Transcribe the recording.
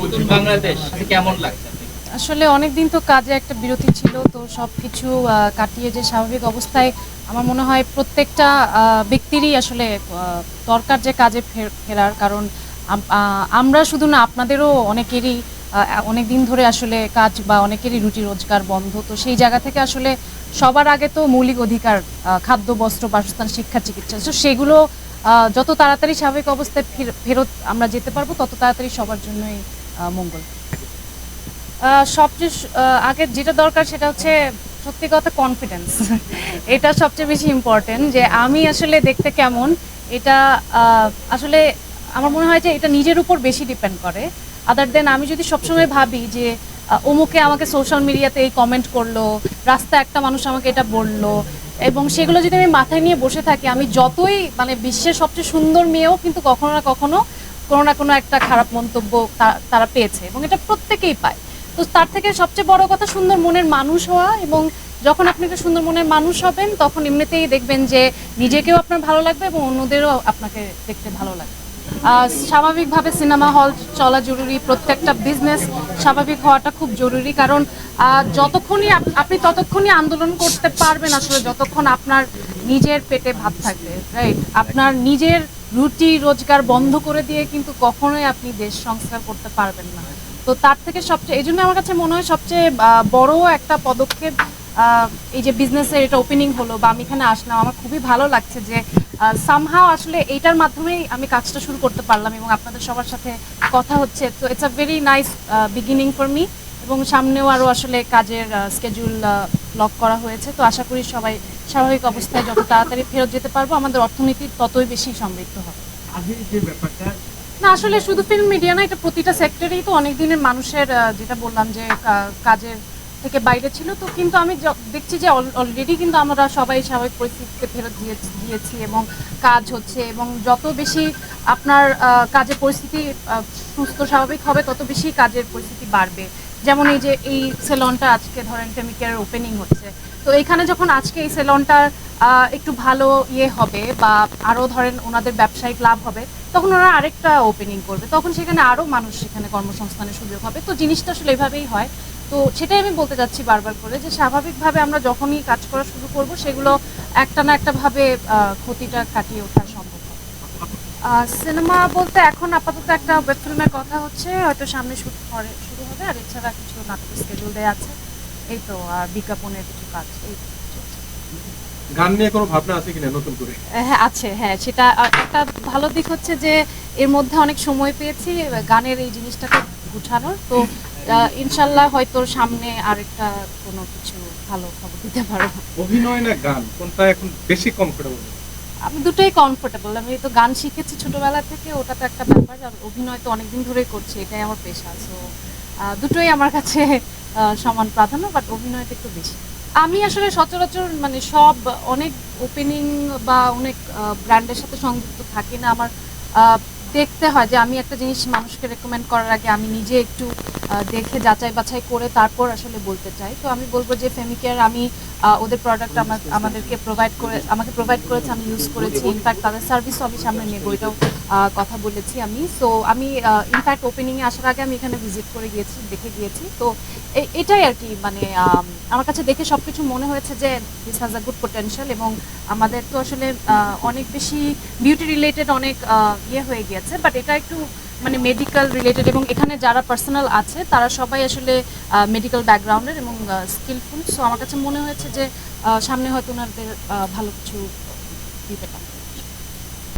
নতুন বাংলাদেশ কেমন লাগছে? আসলে অনেকদিন তো কাজে একটা বিরতি ছিল, তো সবকিছু কাটিয়ে যে স্বাভাবিক অবস্থায় আমার মনে হয় প্রত্যেকটা ব্যক্তিরই আসলে দরকার যে কাজে ফেরার। কারণ আমরা শুধু না, আপনাদেরও অনেকেরই অনেক দিন ধরে আসলে কাজ বা অনেকেরই রুটি রোজগার বন্ধ। তো সেই জায়গা থেকে আসলে সবার আগে তো মৌলিক অধিকার, খাদ্য, বস্ত্র, বাসস্থান, শিক্ষা, চিকিৎসা, তো সেগুলো যত তাড়াতাড়ি স্বাভাবিক অবস্থায় ফেরত আমরা যেতে পারবো, তত তাড়াতাড়ি সবার জন্যই মঙ্গল। সবচেয়ে আগে যেটা দরকার সেটা হচ্ছে সত্যি কথা কনফিডেন্স। এটা সবচেয়ে বেশি ইম্পর্টেন্ট, যে আমি আসলে দেখতে কেমন, এটা আসলে আমার মনে হয় যে এটা নিজের উপর বেশি ডিপেন্ড করে। আদার দেন আমি যদি সবসময় ভাবি যে অমুকে আমাকে সোশ্যাল মিডিয়াতে এই কমেন্ট করলো, রাস্তায় একটা মানুষ আমাকে এটা বললো, এবং সেগুলো যদি আমি মাথায় নিয়ে বসে থাকি, আমি যতই মানে বিশ্বের সবচেয়ে সুন্দর মেয়েও কিন্তু কখনো না কখনো কোনো না কোনো একটা খারাপ মন্তব্য তারা পেয়েছে, এবং এটা প্রত্যেকেই পায়। তো তার থেকে সবচেয়ে বড় কথা সুন্দর মনের মানুষ হওয়া, এবং যখন আপনি একটা সুন্দর মনের মানুষ হবেন তখন এমনিতেই দেখবেন যে নিজেকেও আপনার ভালো লাগবে এবং অন্যদেরও আপনাকে দেখতে ভালো লাগবে। স্বাভাবিকভাবে সিনেমা হল চলা জরুরি, প্রত্যেকটা বিজনেস স্বাভাবিক হওয়াটা খুব জরুরি। কারণ যতক্ষণই আপনি ততক্ষণই আন্দোলন করতে পারবেন আসলে যতক্ষণ আপনার নিজের পেটে ভাত থাকবে, রাইট? আপনার নিজের রুটি রোজগার বন্ধ করে দিয়ে কিন্তু কখনোই আপনি দেশ সংস্কার করতে পারবেন না। তো তার থেকে সবচেয়ে, এই জন্য আমার কাছে মনে হয় সবচেয়ে বড় একটা পদক্ষেপ এই যে বিজনেসের এটা ওপেনিং হলো বা আমি এখানে আসলাম, আমার খুবই ভালো লাগছে যে সামহাও আসলে এইটার মাধ্যমেই আমি কাজটা শুরু করতে পারলাম এবং আপনাদের সবার সাথে কথা হচ্ছে। তো it's a very nice beginning for me, এবং সামনেও আরও আসলে কাজের স্কেডিউল লক করা হয়েছে। তো আশা করি সবাই স্বাভাবিক অবস্থায় যত তাড়াতাড়ি ফেরত যেতে পারবো, আমাদের অর্থনীতি ততই বেশি সমৃদ্ধ হবে। না, আসলে শুধু ফিল্ম মিডিয়া না, এটা প্রতিটা সেক্টরেই তো অনেক দিনের মানুষের যেটা বললাম যে কাজের থেকে বাইরে ছিল। তো কিন্তু আমি দেখছি যে অলরেডি কিন্তু আমরা সবাই স্বাভাবিক পরিস্থিতিতে ফেরত দিয়েছি এবং কাজ হচ্ছে, এবং যত বেশি আপনার কাজের পরিস্থিতি সুস্থ স্বাভাবিক হবে, তত বেশি কাজের পরিস্থিতি বাড়বে। যেমন এই যে এই সেলনটা আজকে ধরেন ফেমিকেয়ারের ওপেনিং হচ্ছে, তো এখানে যখন আজকে এই সেলনটার একটু ভালো ইয়ে হবে বা আরও ধরেন ওনাদের ব্যবসায়িক লাভ হবে, তখন ওরা আরেকটা ওপেনিং করবে, তখন সেখানে আরও মানুষ সেখানে কর্মসংস্থানের সুযোগ হবে। তো জিনিসটা আসলে এভাবেই হয়। তো সেটাই আমি বলতে চাচ্ছি বারবার করে, যে স্বাভাবিকভাবে আমরা যখনই কাজ করা শুরু করব, সেগুলো একটা না একটাভাবে ক্ষতিটা কাটিয়ে ওঠা সম্ভব হবে। সিনেমা বলতে এখন আপাতত একটা ওয়েব ফিল্মের কথা হচ্ছে, হয়তো সামনে শুরু হবে, আর এছাড়া কিছু নাটকের স্কেডিউল দেওয়া আছে, এই তো, আর বিজ্ঞাপনের কিছু কাজ এই চলছে। গান নিয়ে কোনো ভাবনা আছে কিনা নতুন করে? হ্যাঁ আছে, হ্যাঁ, সেটা একটা ভালো দিক হচ্ছে যে এর মধ্যে অনেক সময় পেয়েছি গানের এই জিনিসটাকে গুছানোর। তো ইনশাল্লাহ হয়তো সামনে আরেকটা কোনো কিছু ভালো খবর দিতে পারবো। অভিনয় না গান, কোনটা এখন বেশি কমফোর্টেবল? আমি দুটোই কমফোর্টেবল। আমি তো গান শিখেছি ছোটবেলা থেকে, ওটা তো একটা ব্যাপার, আর অভিনয় তো অনেকদিন ধরেই করছি, এটাই আমার পেশা। সো দুটোই আমার কাছে সমান প্রাধান্য, বাট অভিনয়টা একটু বেশি। আমি আসলে সচরাচর মানে সব অনেক ওপেনিং বা অনেক ব্র্যান্ডের সাথে সংযুক্ত থাকি না। আমার দেখতে হয় যে আমি একটা জিনিস মানুষকে রেকমেন্ড করার আগে আমি নিজে একটু দেখে যাচাই বাছাই করে তারপর আসলে বলতে চাই। তো আমি বলবো যে ফেমিকেয়ার, আমি ওদের প্রোডাক্ট আমাকে প্রোভাইড করেছে, আমি ইউজ করেছি। ইনফ্যাক্ট তাদের সার্ভিসও আমি সামনে নেবো, এটাও কথা বলেছি আমি। সো আমি ইনফ্যাক্ট ওপেনিংয়ে আসার আগে আমি এখানে ভিজিট করে গিয়েছি, দেখে গিয়েছি। তো এটাই আর কি, মানে আমার কাছে দেখে সব কিছু মনে হয়েছে যে this has a good potential, এবং আমাদের তো আসলে অনেক বেশি বিউটি রিলেটেড অনেক ইয়ে হয়ে গিয়েছে, বাট এটা একটু মানে মেডিকেল রিলেটেড, এবং এখানে যারা পার্সোনাল আছে তারা সবাই আসলে মেডিকেল ব্যাকগ্রাউন্ডের এবং স্কিলফুল। সো আমার কাছে মনে হয়েছে যে সামনে হয়তো ওনাদের ভালো কিছু দিতে পারে।